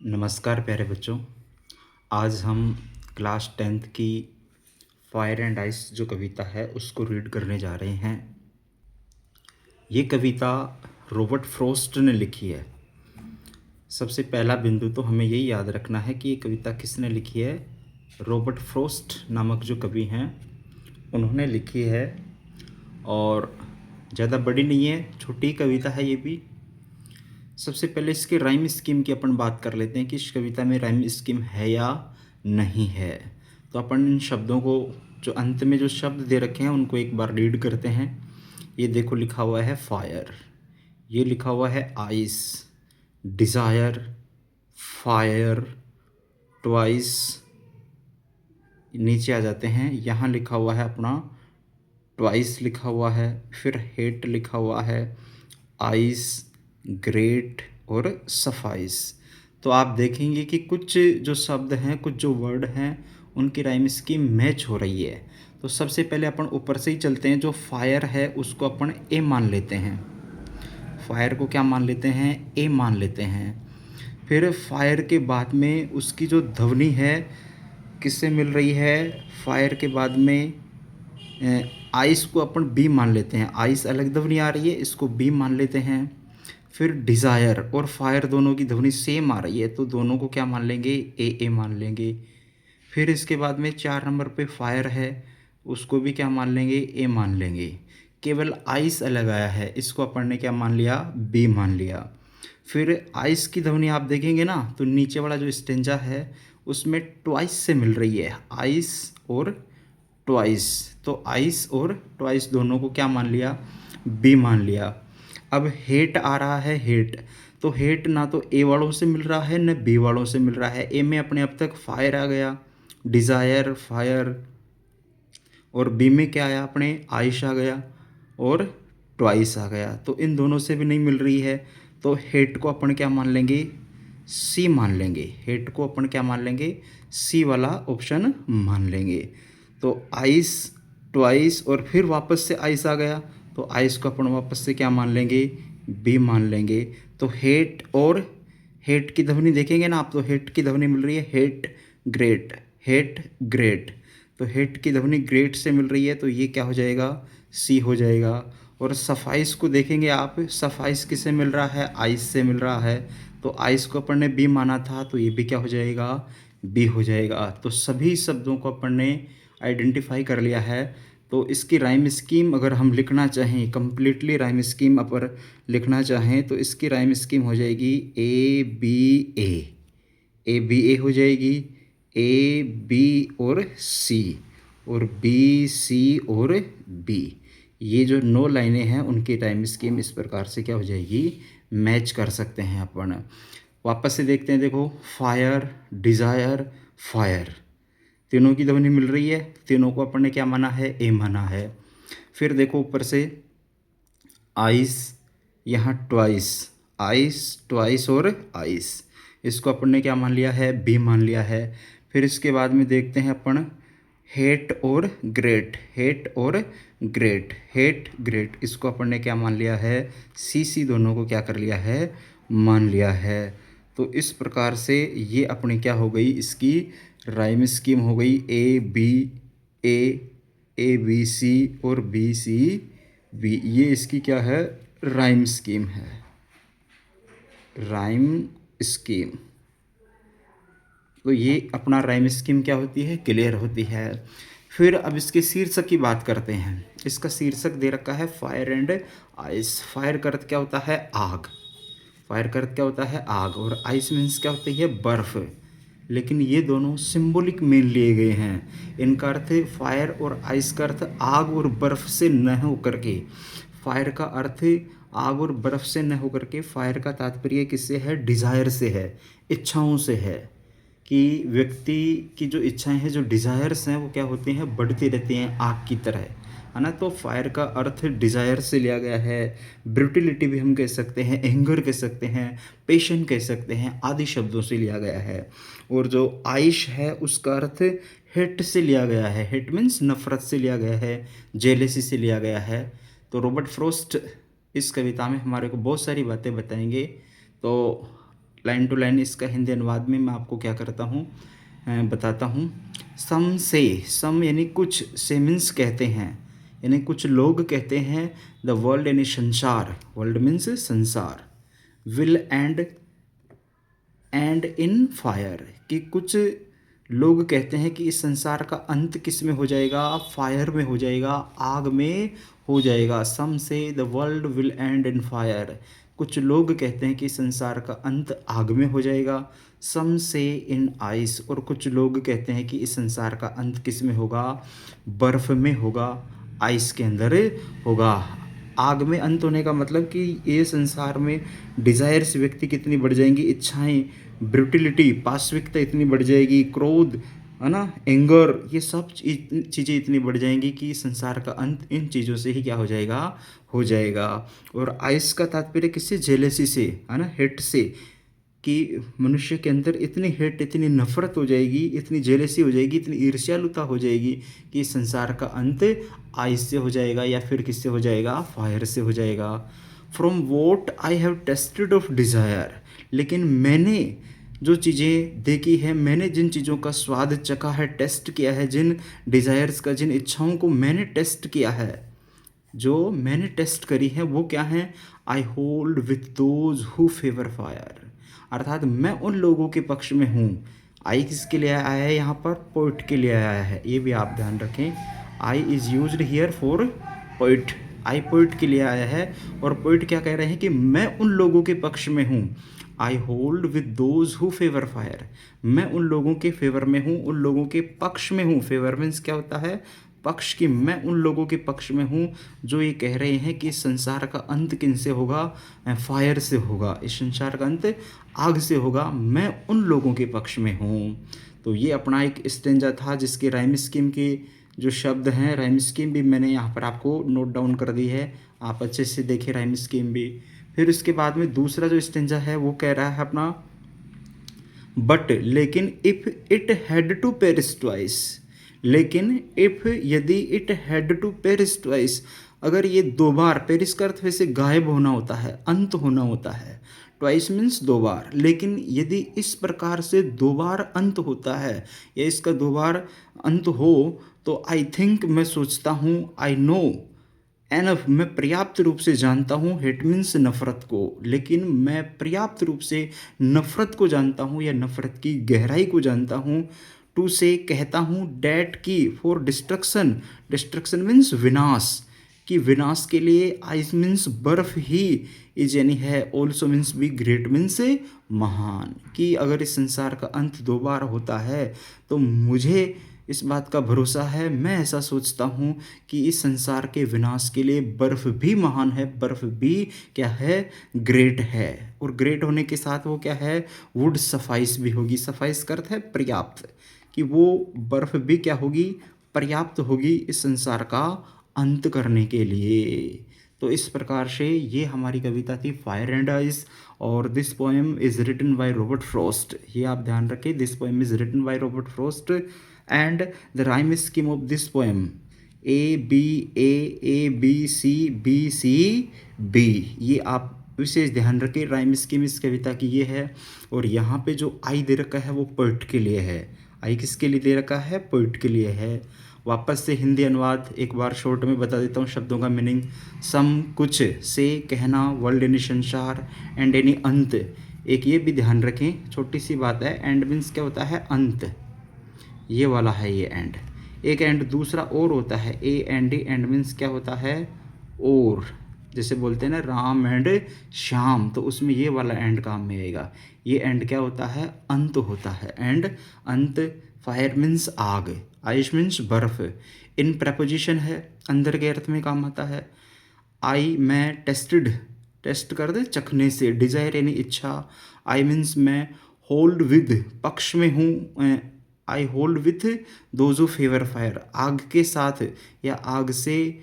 नमस्कार प्यारे बच्चों। आज हम क्लास 10th की फायर एंड आइस जो कविता है उसको रीड करने जा रहे हैं। ये कविता रॉबर्ट फ्रॉस्ट ने लिखी है। सबसे पहला बिंदु तो हमें यही याद रखना है कि ये कविता किसने लिखी है। रॉबर्ट फ्रॉस्ट नामक जो कवि हैं उन्होंने लिखी है और ज़्यादा बड़ी नहीं है, छोटी कविता है ये भी। सबसे पहले इसके राइम स्कीम की अपन बात कर लेते हैं कि इस कविता में राइम स्कीम है या नहीं है। तो अपन इन शब्दों को, जो अंत में जो शब्द दे रखे हैं उनको एक बार रीड करते हैं। ये देखो लिखा हुआ है फायर, ये लिखा हुआ है आइस, डिज़ायर, फायर, ट्वाइस। नीचे आ जाते हैं, यहाँ लिखा हुआ है अपना ट्वाइस लिखा हुआ है, फिर हेट लिखा हुआ है, आइस, ग्रेट और सफाइस। तो आप देखेंगे कि कुछ जो शब्द हैं, कुछ जो वर्ड हैं, उनकी राइम स्कीम मैच हो रही है। तो सबसे पहले अपन ऊपर से ही चलते हैं। जो फायर है उसको अपन ए मान लेते हैं। फायर को क्या मान लेते हैं? ए मान लेते हैं। फिर फायर के बाद में उसकी जो ध्वनि है किससे मिल रही है? फायर के बाद में आइस को अपन बी मान लेते हैं। आइस अलग ध्वनि आ रही है, इसको बी मान लेते हैं। फिर डिज़ायर और फायर दोनों की ध्वनि सेम आ रही है, तो दोनों को क्या मान लेंगे? ए मान लेंगे। फिर इसके बाद में 4 नंबर पे फायर है, उसको भी क्या मान लेंगे? ए मान लेंगे। केवल आइस अलग आया है, इसको अपन ने क्या मान लिया? बी मान लिया। फिर आइस की ध्वनि आप देखेंगे ना, तो नीचे वाला जो स्टेंजा है उसमें ट्वाइस से मिल रही है, आइस और ट्वाइस। तो आइस और ट्वाइस दोनों को क्या मान लिया? बी मान लिया। अब हेट आ रहा है, हेट। तो हेट ना तो ए वालों से मिल रहा है न बी वालों से मिल रहा है। ए में अपने अब तक फायर आ गया, डिज़ायर, फायर, और बी में क्या आया? अपने आइश आ गया और ट्वाइस आ गया। तो इन दोनों से भी नहीं मिल रही है, तो हेट को अपन क्या मान लेंगे? सी मान लेंगे। हेट को अपन क्या मान लेंगे? सी वाला ऑप्शन मान लेंगे। तो आइस, ट्वाइस और फिर वापस से आइस आ गया, तो आइस को अपन वापस से क्या मान लेंगे? बी मान लेंगे। तो हेट और हेट की ध्वनि देखेंगे ना आप, तो हेट की ध्वनि मिल रही है हेट ग्रेट, हेट ग्रेट। तो हेट की ध्वनि ग्रेट से मिल रही है, तो ये क्या हो जाएगा? सी हो जाएगा। और सफाइस को देखेंगे आप, सफाइस किससे मिल रहा है? आइस से मिल रहा है। तो आइस को अपन ने बी माना था, तो ये भी क्या हो जाएगा? बी हो जाएगा। तो सभी शब्दों को अपन ने आइडेंटिफाई कर लिया है। तो इसकी राइम स्कीम अगर हम लिखना चाहें, कंप्लीटली राइम स्कीम अगर लिखना चाहें, तो इसकी राइम स्कीम हो जाएगी A B A. A B ए हो जाएगी, ए बी और सी, और बी सी और बी। ये जो 9 लाइनें हैं उनकी टाइम स्कीम इस प्रकार से क्या हो जाएगी? मैच कर सकते हैं अपन। वापस से देखते हैं, देखो फायर, डिज़ायर, फायर, तीनों की ध्वनि मिल रही है, तीनों को अपन ने क्या माना है? ए माना है। फिर देखो ऊपर से आइस, यहाँ ट्वाइस, आइस, ट्वाइस और आइस, इसको अपन ने क्या मान लिया है? बी मान लिया है। फिर इसके बाद में देखते हैं अपन हेट और ग्रेट, हेट और ग्रेट, हेट ग्रेट, इसको अपन ने क्या मान लिया है? सी सी दोनों को क्या कर लिया है? मान लिया है। तो इस प्रकार से ये अपनी क्या हो गई? इसकी राइम स्कीम हो गई ए बी सी और बी सी बी। ये इसकी क्या है? राइम स्कीम है, राइम स्कीम। तो ये अपना राइम स्कीम क्या होती है? क्लियर होती है। फिर अब इसके शीर्षक की बात करते हैं। इसका शीर्षक दे रखा है फायर एंड आइस। फायर का अर्थ क्या होता है? आग। फायर का अर्थ क्या होता है? आग। और आइस मीन्स क्या होती है? बर्फ़। लेकिन ये दोनों सिंबॉलिक मीन लिए गए हैं। इनका अर्थ फायर और आइस का अर्थ आग और बर्फ़ से न होकर के, फायर का अर्थ आग और बर्फ़ से न होकर के, फायर का तात्पर्य किससे है? डिज़ायर से है, इच्छाओं से है। कि व्यक्ति की जो इच्छाएं हैं, जो डिज़ायर्स हैं, वो क्या होती हैं? बढ़ती रहती हैं आग की तरह, है ना। तो फायर का अर्थ डिज़ायर से लिया गया है। ब्रूटिलिटी भी हम कह सकते हैं, एंगर कह सकते हैं, पेशन कह सकते हैं, आदि शब्दों से लिया गया है। और जो आइश है उसका अर्थ हेट से लिया गया है। हेट मीन्स नफ़रत से लिया गया है, जेलेसी से लिया गया है। तो रॉबर्ट फ्रॉस्ट इस कविता में हमारे को बहुत सारी बातें बताएंगे। तो लाइन टू लाइन इसका हिंदी अनुवाद में मैं आपको क्या करता हूँ, बताता हूँ। सम से, सम यानी कुछ, से मीन्स कहते हैं, यानी कुछ लोग कहते हैं, द वर्ल्ड यानी संसार, वर्ल्ड मीन्स संसार, विल एंड इन फायर, कि कुछ लोग कहते हैं कि इस संसार का अंत किस में हो जाएगा, फायर में हो जाएगा, आग में हो जाएगा। सम से the world will and in fire, कुछ लोग कहते हैं कि संसार का अंत आग में हो जाएगा। सम से इन आइस, और कुछ लोग कहते हैं कि इस संसार का अंत किस में होगा, बर्फ़ में होगा, आइस के अंदर होगा। आग में अंत होने का मतलब कि ये संसार में डिज़ायर्स व्यक्ति की इतनी बढ़ जाएंगी, इच्छाएं, ब्रूटिलिटी, पाशविकता इतनी बढ़ जाएगी, क्रोध, है ना, एंगर, ये सब चीज़ें इतनी बढ़ जाएंगी कि संसार का अंत इन चीज़ों से ही क्या हो जाएगा, हो जाएगा। और आइस का तात्पर्य किससे, जेलेसी से, है ना, हेट से, कि मनुष्य के अंदर इतनी हेट, इतनी नफरत हो जाएगी, इतनी जेलेसी हो जाएगी, इतनी ईर्ष्यालुता हो जाएगी कि संसार का अंत आइस से हो जाएगा, या फिर किससे हो जाएगा, फायर से हो जाएगा। From what I have tested of desire, लेकिन मैंने जो चीज़ें देखी है, मैंने जिन चीज़ों का स्वाद चखा है, टेस्ट किया है, जिन डिज़ायर्स का, जिन इच्छाओं को मैंने टेस्ट किया है, जो मैंने टेस्ट करी है वो क्या है, I hold with those who favour fire, अर्थात मैं उन लोगों के पक्ष में हूँ। आई किसके लिए आया है यहाँ पर, पोइट के लिए आया है, ये भी आप ध्यान रखें। I is used here for poet, आई पोइट के लिए आया है, और पोइट क्या कह रहे हैं कि मैं उन लोगों के पक्ष में हूँ। I hold with those who favour fire, मैं उन लोगों के फेवर में हूँ, उन लोगों के पक्ष में हूँ। फेवर मीन्स क्या होता है, पक्ष, की मैं उन लोगों के पक्ष में हूँ जो ये कह रहे हैं कि संसार का अंत किन से होगा, फायर से होगा, इस संसार का अंत आग से होगा, मैं उन लोगों के पक्ष में हूँ। तो ये अपना एक स्टेंजा था जिसके राइम स्कीम के जो शब्द हैं, राइम स्कीम भी मैंने यहाँ पर आपको नोट डाउन कर दी है, आप अच्छे से देखें राइम स्कीम भी। फिर उसके बाद में दूसरा जो स्टेंजा है वो कह रहा है अपना, बट, लेकिन, if it had to perish twice, लेकिन इफ़, यदि, it had to perish twice, अगर ये दो बार, पेरिश का अर्थ वैसे गायब होना होता है, अंत होना होता है, ट्वाइस मीन्स दो बार, लेकिन यदि इस प्रकार से दो बार अंत होता है, या इसका दो बार अंत हो, तो आई थिंक, मैं सोचता हूँ, आई नो एनफ, मैं पर्याप्त रूप से जानता हूँ, हेट मीन्स नफ़रत को, लेकिन मैं पर्याप्त रूप से नफ़रत को जानता हूँ, या नफ़रत की गहराई को जानता हूँ, टू से, कहता हूँ, डैट की, फॉर डिस्ट्रक्शन, डिस्ट्रक्शन मीन्स विनाश, कि विनाश के लिए, आइस मीन्स बर्फ ही, इज यानी है, ऑल्सो मीन्स भी, ग्रेट मीन्स महान, कि अगर इस संसार का अंत दो बार होता है तो मुझे इस बात का भरोसा है, मैं ऐसा सोचता हूँ कि इस संसार के विनाश के लिए बर्फ़ भी महान है, बर्फ़ भी क्या है, ग्रेट है, और ग्रेट होने के साथ वो क्या है, वुड सफाइस भी होगी, सफाइस का अर्थ है पर्याप्त, कि वो बर्फ़ भी क्या होगी, पर्याप्त होगी इस संसार का अंत करने के लिए। तो इस प्रकार से ये हमारी कविता थी फायर एंड आइस, और this poem is written by Robert Frost, ये आप ध्यान रखें, this poem is written by Robert Frost, and the rhyme scheme of this poem, ABAABCBCB, ये आप विशेष ध्यान रखें, राइम स्कीम इस कविता की ये है। और यहाँ पे जो आई दे रखा है वो पोइट के लिए है, आई किसके लिए दे रखा है, पोइट के लिए है। वापस से हिंदी अनुवाद एक बार शॉर्ट में बता देता हूँ शब्दों का मीनिंग। सम, कुछ, से, कहना, वर्ल्ड यानी संसार, एंड यानी अंत। एक ये भी ध्यान रखें, छोटी सी बात है, एंड मीन्स क्या होता है, अंत, ये वाला है ये एंड। एक एंड दूसरा और होता है, AND, एंड मीन्स क्या होता है, और, जैसे बोलते हैं ना राम एंड श्याम, तो उसमें ये वाला एंड काम में आएगा। ये एंड क्या होता है, अंत होता है, एंड, अंत। फायर मीन्स आग, आइस मीन्स बर्फ, इन प्रपोजिशन है, अंदर के अर्थ में काम आता है। आई, मैं, टेस्टेड, टेस्ट कर दे चखने से, डिज़ायर यानी इच्छा, आई मीन्स मैं, होल्ड विद, पक्ष में हूँ, I hold with those who favour fire, आग के साथ या आग से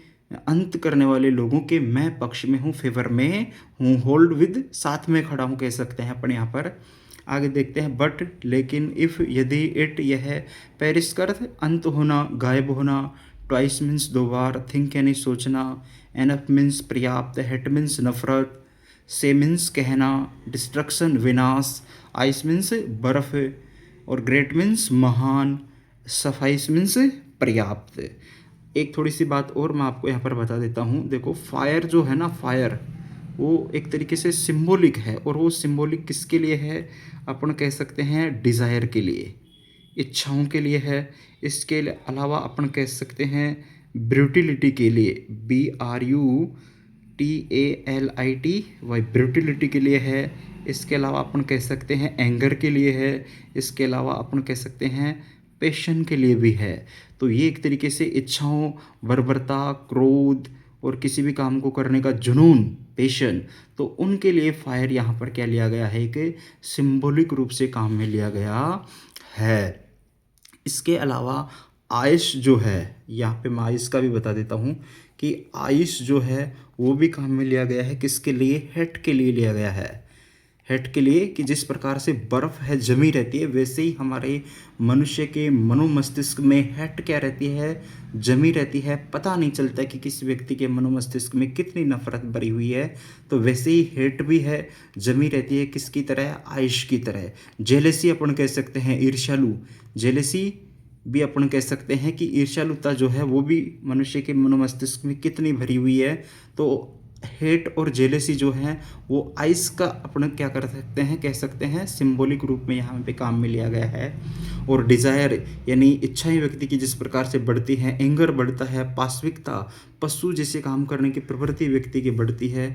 अंत करने वाले लोगों के मैं पक्ष में हूँ, फेवर में हूँ, होल्ड विद साथ में खड़ा हूँ कह सकते हैं अपन यहाँ पर। आगे देखते हैं, बट, लेकिन, इफ़, यदि, इट, यह, पेरिश का अर्थ अंत होना, गायब होना, ट्वाइस मीन्स दो बार, थिंक यानी सोचना, एनफ मीन्स पर्याप्त, हेट मीन्स नफरत, से मीन्स कहना, डिस्ट्रक्शन विनाश, आइस मीन्स बर्फ, और ग्रेट मीन्स महान, सफाइस मीन्स पर्याप्त। एक थोड़ी सी बात और मैं आपको यहाँ पर बता देता हूँ। देखो फायर जो है ना, फायर वो एक तरीके से सिंबॉलिक है, और वो सिंबॉलिक किसके लिए है, अपन कह सकते हैं डिज़ायर के लिए, इच्छाओं के लिए है। इसके अलावा अपन कह सकते हैं ब्रूटिलिटी के लिए, BRUTALITY, ब्रूटिलिटी के लिए है। इसके अलावा अपन कह सकते हैं एंगर के लिए है। इसके अलावा अपन कह सकते हैं पैशन के लिए भी है। तो ये एक तरीके से इच्छाओं, बर्बरता, क्रोध और किसी भी काम को करने का जुनून, पैशन, तो उनके लिए फायर यहाँ पर क्या लिया गया है, कि सिंबॉलिक रूप से काम में लिया गया है। इसके अलावा आइस जो है, यहाँ पे मैं आइस का भी बता देता हूँ कि आइस जो है वो भी काम में लिया गया है, किसके लिए, हेट के लिए लिया गया है। हेट के लिए कि जिस प्रकार से बर्फ़ है जमी रहती है, वैसे ही हमारे मनुष्य के मनोमस्तिष्क में हेट क्या रहती है, जमी रहती है। पता नहीं चलता कि किस व्यक्ति के मनोमस्तिष्क में कितनी नफरत भरी हुई है। तो वैसे ही हेट भी है, जमी रहती है, किसकी तरह, आइश की तरह। जेलेसी अपन कह सकते हैं, ईर्ष्यालु, जेलेसी भी अपन कह सकते हैं कि ईर्ष्यालुता जो है वो भी मनुष्य के मनोमस्तिष्क में कितनी भरी हुई है। तो हेट और जेलेसी जो है वो आइस का अपन क्या कर सकते हैं, कह सकते हैं सिंबॉलिक रूप में यहाँ पे काम में लिया गया है। और डिज़ायर यानी इच्छाएं व्यक्ति की जिस प्रकार से बढ़ती हैं, एंगर बढ़ता है, पाशविकता, पशु जैसे काम करने की प्रवृत्ति व्यक्ति की बढ़ती है।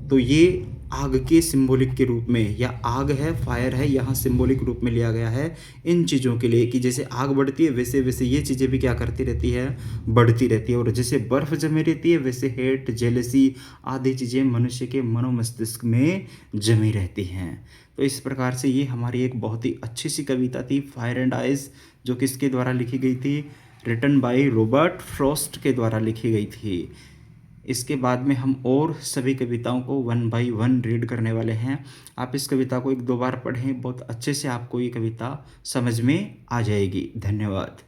तो ये आग के सिंबॉलिक के रूप में, या आग है, फायर है, यहाँ सिंबॉलिक रूप में लिया गया है इन चीज़ों के लिए, कि जैसे आग बढ़ती है वैसे वैसे ये चीज़ें भी क्या करती रहती है, बढ़ती रहती है। और जैसे बर्फ़ जमी रहती है वैसे हेट, जेलसी आदि चीज़ें मनुष्य के मनोमस्तिष्क में जमी रहती हैं। तो इस प्रकार से ये हमारी एक बहुत ही अच्छी सी कविता थी, फायर एंड आइस, जो किसके द्वारा लिखी गई थी, रिटन बाय रॉबर्ट फ्रॉस्ट के द्वारा लिखी गई थी। इसके बाद में हम और सभी कविताओं को 1 बाय 1 रीड करने वाले हैं। आप इस कविता को 1-2 बार पढ़ें, बहुत अच्छे से आपको ये कविता समझ में आ जाएगी। धन्यवाद।